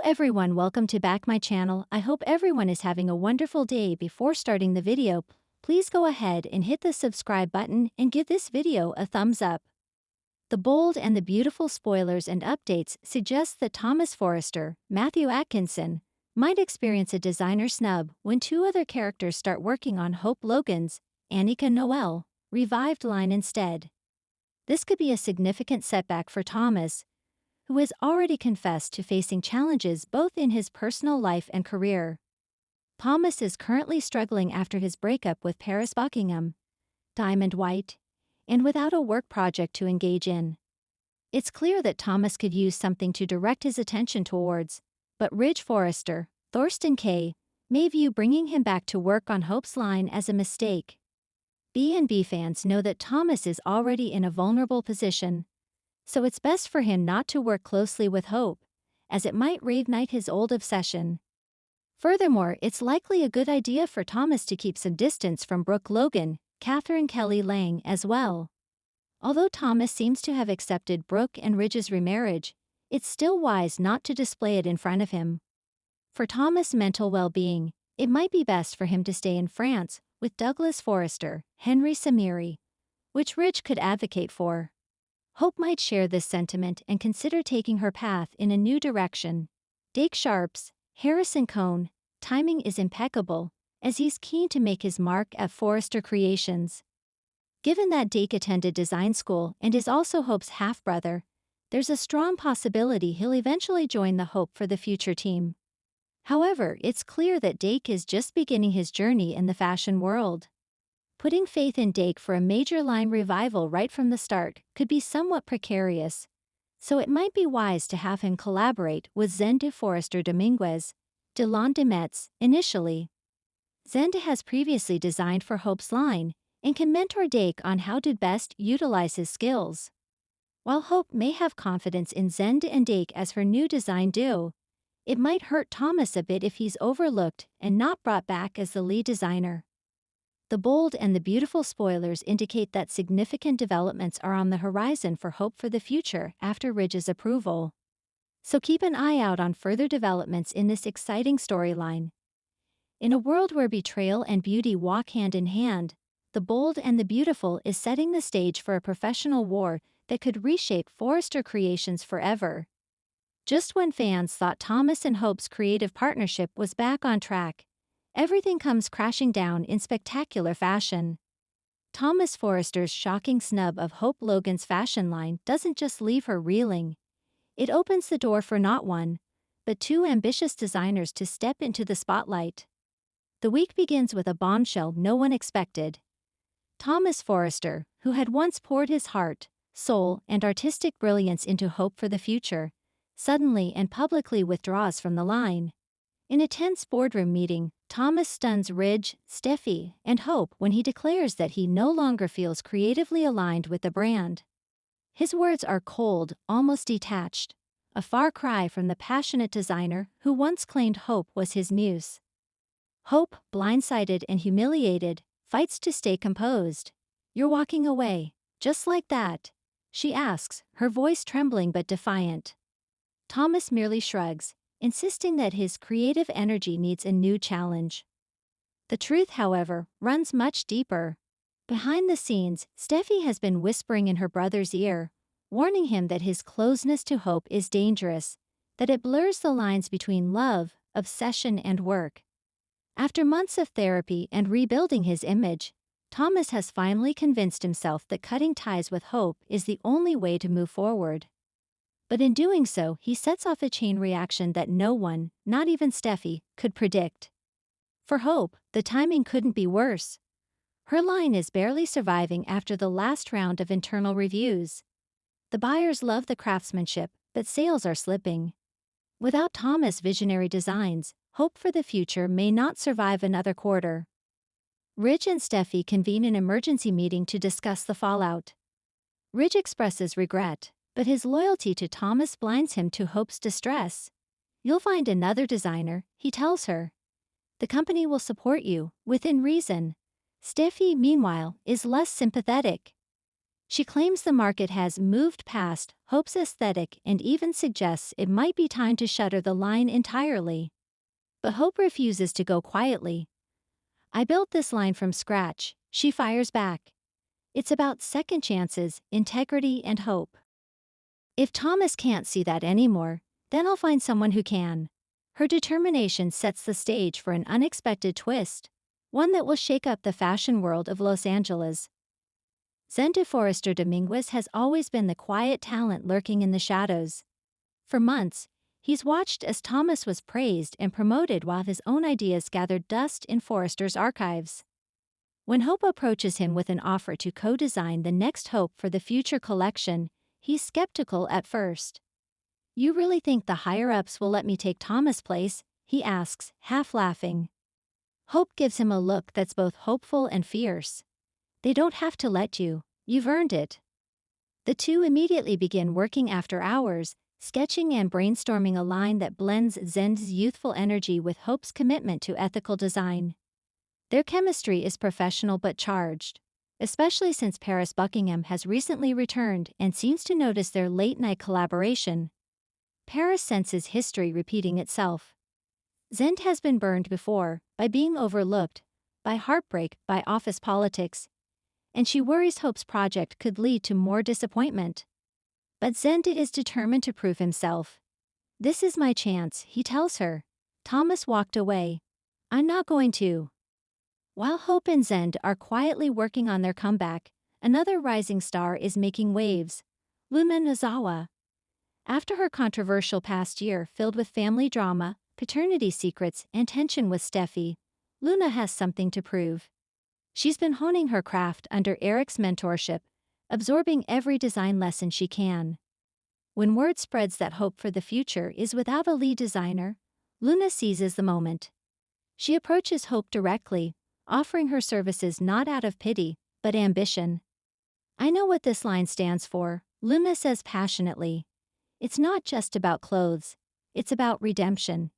Everyone, welcome to back my channel. I hope everyone is having a wonderful day. Before starting the video, please go ahead and hit the subscribe button and give this video a thumbs up. The bold and the beautiful spoilers and updates suggest that Thomas Forrester, Matthew Atkinson, might experience a designer snub when two other characters start working on Hope Logan's, Annika Noel, revived line instead. This could be a significant setback for Thomas, who has already confessed to facing challenges both in his personal life and career. Thomas is currently struggling after his breakup with Paris Buckingham, Diamond White, and without a work project to engage in. It's clear that Thomas could use something to direct his attention towards, but Ridge Forrester, Thorsten Kaye, may view bringing him back to work on Hope's line as a mistake. B&B fans know that Thomas is already in a vulnerable position, so it's best for him not to work closely with Hope, as it might reignite his old obsession. Furthermore, it's likely a good idea for Thomas to keep some distance from Brooke Logan, Catherine Kelly Lang as well. Although Thomas seems to have accepted Brooke and Ridge's remarriage, it's still wise not to display it in front of him. For Thomas' mental well-being, it might be best for him to stay in France with Douglas Forrester, Henry Samiri, which Ridge could advocate for. Hope might share this sentiment and consider taking her path in a new direction. Dake Sharp's Harrison Cohn timing is impeccable, as he's keen to make his mark at Forrester Creations. Given that Dake attended design school and is also Hope's half-brother, there's a strong possibility he'll eventually join the Hope for the Future team. However, it's clear that Dake is just beginning his journey in the fashion world. Putting faith in Dake for a major line revival right from the start could be somewhat precarious, so it might be wise to have him collaborate with Zenda Forrester Dominguez, Delon de Metz, initially. Zenda has previously designed for Hope's line and can mentor Dake on how to best utilize his skills. While Hope may have confidence in Zenda and Dake as her new design duo, it might hurt Thomas a bit if he's overlooked and not brought back as the lead designer. The bold and the beautiful spoilers indicate that significant developments are on the horizon for Hope for the Future after Ridge's approval. So keep an eye out on further developments in this exciting storyline. In a world where betrayal and beauty walk hand in hand, the bold and the beautiful is setting the stage for a professional war that could reshape Forrester Creations forever. Just when fans thought Thomas and Hope's creative partnership was back on track, everything comes crashing down in spectacular fashion. Thomas Forrester's shocking snub of Hope Logan's fashion line doesn't just leave her reeling. It opens the door for not one, but two ambitious designers to step into the spotlight. The week begins with a bombshell no one expected. Thomas Forrester, who had once poured his heart, soul, and artistic brilliance into Hope for the Future, suddenly and publicly withdraws from the line. In a tense boardroom meeting, Thomas stuns Ridge, Steffi, and Hope when he declares that he no longer feels creatively aligned with the brand. His words are cold, almost detached, a far cry from the passionate designer who once claimed Hope was his muse. Hope, blindsided and humiliated, fights to stay composed. "You're walking away, just like that?" she asks, her voice trembling but defiant. Thomas merely shrugs, insisting that his creative energy needs a new challenge. The truth, however, runs much deeper. Behind the scenes, Steffi has been whispering in her brother's ear, warning him that his closeness to Hope is dangerous, that it blurs the lines between love, obsession, and work. After months of therapy and rebuilding his image, Thomas has finally convinced himself that cutting ties with Hope is the only way to move forward. But in doing so, he sets off a chain reaction that no one, not even Steffi, could predict. For Hope, the timing couldn't be worse. Her line is barely surviving after the last round of internal reviews. The buyers love the craftsmanship, but sales are slipping. Without Thomas' visionary designs, Hope for the Future may not survive another quarter. Ridge and Steffi convene an emergency meeting to discuss the fallout. Ridge expresses regret, but his loyalty to Thomas blinds him to Hope's distress. "You'll find another designer," he tells her. "The company will support you, within reason." Steffi, meanwhile, is less sympathetic. She claims the market has moved past Hope's aesthetic and even suggests it might be time to shutter the line entirely. But Hope refuses to go quietly. "I built this line from scratch," she fires back. "It's about second chances, integrity, and hope. If Thomas can't see that anymore, then I'll find someone who can." Her determination sets the stage for an unexpected twist, one that will shake up the fashion world of Los Angeles. Zen de Forester Dominguez has always been the quiet talent lurking in the shadows. For months, he's watched as Thomas was praised and promoted while his own ideas gathered dust in Forester's archives. When Hope approaches him with an offer to co-design the next Hope for the future collection, he's skeptical at first. "You really think the higher-ups will let me take Thomas' place?" he asks, half laughing. Hope gives him a look that's both hopeful and fierce. "They don't have to let you. You've earned it." The two immediately begin working after hours, sketching and brainstorming a line that blends Zen's youthful energy with Hope's commitment to ethical design. Their chemistry is professional but charged, especially since Paris Buckingham has recently returned and seems to notice their late-night collaboration. Paris senses history repeating itself. Zen has been burned before, by being overlooked, by heartbreak, by office politics, and she worries Hope's project could lead to more disappointment. But Zen is determined to prove himself. "This is my chance," he tells her. "Thomas walked away. I'm not going to." While Hope and Zen are quietly working on their comeback, another rising star is making waves: Luna Nozawa. After her controversial past year filled with family drama, paternity secrets, and tension with Steffi, Luna has something to prove. She's been honing her craft under Eric's mentorship, absorbing every design lesson she can. When word spreads that Hope for the future is without a lead designer, Luna seizes the moment. She approaches Hope directly, offering her services not out of pity, but ambition. "I know what this line stands for," Luna says passionately. "It's not just about clothes, it's about redemption.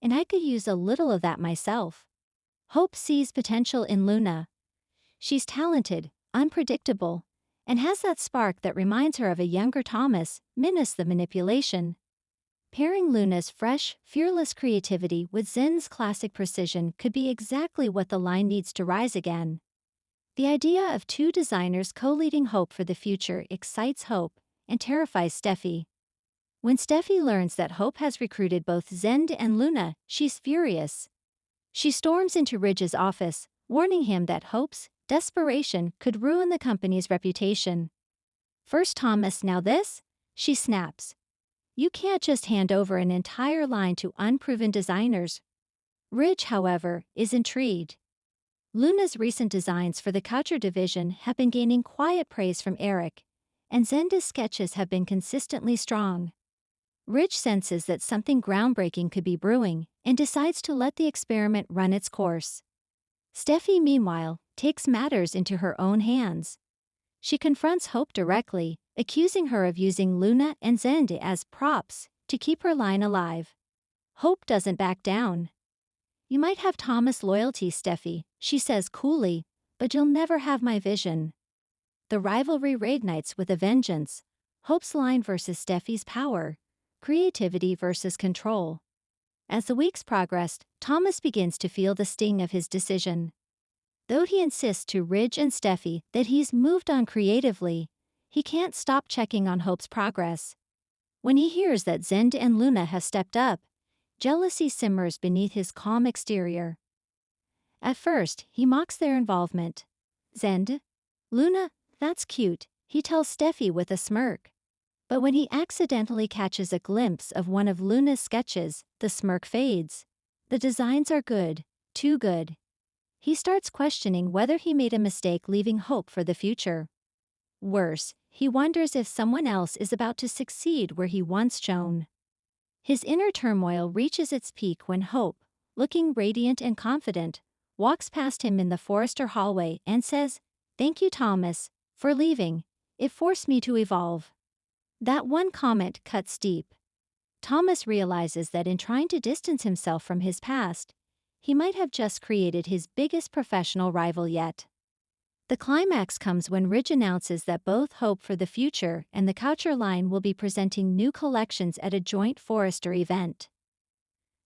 And I could use a little of that myself." Hope sees potential in Luna. She's talented, unpredictable, and has that spark that reminds her of a younger Thomas, minus the manipulation. Pairing Luna's fresh, fearless creativity with Zen's classic precision could be exactly what the line needs to rise again. The idea of two designers co-leading Hope for the future excites Hope and terrifies Steffi. When Steffi learns that Hope has recruited both Zen and Luna, she's furious. She storms into Ridge's office, warning him that Hope's desperation could ruin the company's reputation. "First Thomas, now this?" she snaps. "You can't just hand over an entire line to unproven designers." Ridge, however, is intrigued. Luna's recent designs for the couture division have been gaining quiet praise from Eric, and Zen's sketches have been consistently strong. Ridge senses that something groundbreaking could be brewing and decides to let the experiment run its course. Steffi, meanwhile, takes matters into her own hands. She confronts Hope directly, accusing her of using Luna and Zen as props to keep her line alive. Hope doesn't back down. "You might have Thomas' loyalty, Steffi," she says coolly, "but you'll never have my vision." The rivalry reignites with a vengeance: Hope's line versus Steffi's power, creativity versus control. As the weeks progressed, Thomas begins to feel the sting of his decision. Though he insists to Ridge and Steffi that he's moved on creatively, he can't stop checking on Hope's progress. When he hears that Zen and Luna have stepped up, jealousy simmers beneath his calm exterior. At first, he mocks their involvement. "Zen? Luna? That's cute," he tells Steffi with a smirk. But when he accidentally catches a glimpse of one of Luna's sketches, the smirk fades. The designs are good, too good. He starts questioning whether he made a mistake leaving Hope for the future. Worse, he wonders if someone else is about to succeed where he once shone. His inner turmoil reaches its peak when Hope, looking radiant and confident, walks past him in the Forester hallway and says, "Thank you, Thomas, for leaving. It forced me to evolve." That one comment cuts deep. Thomas realizes that in trying to distance himself from his past, he might have just created his biggest professional rival yet. The climax comes when Ridge announces that both Hope for the Future and the Coucher line will be presenting new collections at a joint Forrester event.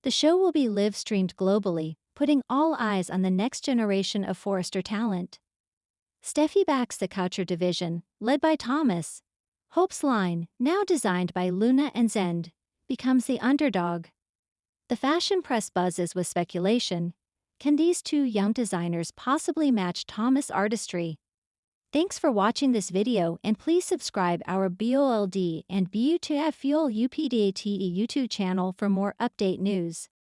The show will be live-streamed globally, putting all eyes on the next generation of Forrester talent. Steffi backs the Coucher division, led by Thomas. Hope's line, now designed by Luna and Zend, becomes the underdog. The fashion press buzzes with speculation. Can these two young designers possibly match Thomas' artistry? Thanks for watching this video, and please subscribe our BOLD and BUTF Fuel UPDATE YouTube channel for more update news.